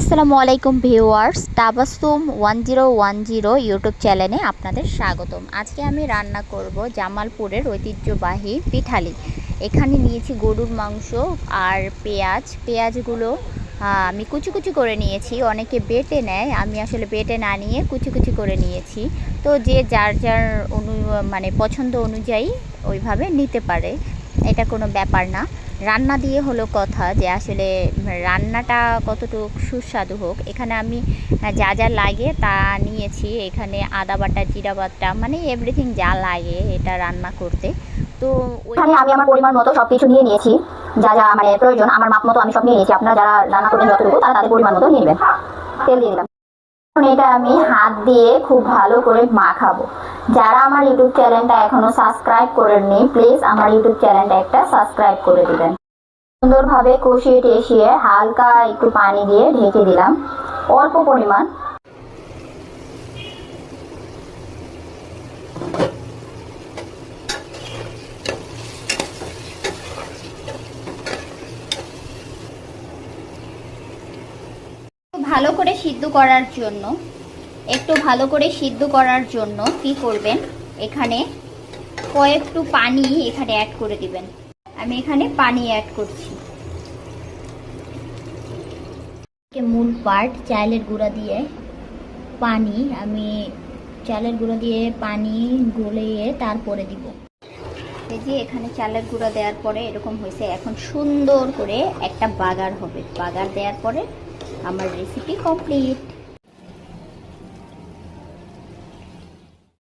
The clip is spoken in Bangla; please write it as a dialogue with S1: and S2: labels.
S1: আসসালামু আলাইকুম ভিউয়ার্স, তাবাসসুম 1010 ইউটিউব চ্যানেলে আপনাদের স্বাগতম। আজকে আমি রান্না করব জামালপুরের ঐতিহ্যবাহী পিঠালি। এখানে নিয়েছি গরুর মাংস আর পেঁয়াজগুলো আমি কুচি কুচি করে নিয়েছি। অনেকে বেটে নেয়, আমি আসলে বেটে না নিয়ে কুচি কুচি করে নিয়েছি। তো যে যার যার পছন্দ অনুযায়ী ওইভাবে নিতে পারে, এটা কোনো ব্যাপার না। রান্না দিয়ে হলো কথা যে আসলে রান্নাটা কতটুকু সুস্বাদু হোক। এখানে আমি যা যা লাগে তা নিয়েছি। এখানে আদা বাটা, জিরা বাটা, মানে এভরিথিং যা লাগে এটা রান্না করতে। তো
S2: এখানে আমি আমার পরিমাণ মতো সবকিছু নিয়ে নিয়েছি, যা যা প্রয়োজন আমার মাপ মতো আমি সব নিয়ে নিয়েছি। আপনারা যারা রান্না করবেন যতটুকু তারা তাদের পরিমাণ মতো নিয়ে নেবেন। তেল দিয়ে দিলাম। এখন এটা আমি হাত দিয়ে খুব ভালো করে মাখাবো। যারা আমার ইউটিউব চ্যানেলটা এখনো সাবস্ক্রাইব করেননি, প্লিজ আমার ইউটিউব চ্যানেলটা একটা সাবস্ক্রাইব করে দিবেন। সুন্দরভাবে কষিয়ে টেষিয়ে হালকা একটু পানি দিয়ে ঢেকে দিলাম, অল্প পরিমাণ।
S1: ভালো করে সিদ্ধ করার জন্য কি করবেন, এখানে কয়েকটু পানি এখানে অ্যাড করে দিবেন। আমি এখানে পানি অ্যাড করছি। মূল পার্ট চালের গুঁড়া দিয়ে পানি, আমি চালের গুঁড়া দিয়ে পানি গলিয়ে তারপরে দিব। এই যে এখানে চালের গুঁড়া দেওয়ার পরে এরকম হয়েছে। এখন সুন্দর করে একটা বাগার হবে। বাগার দেওয়ার পরে আমার রেসিপি কমপ্লিট।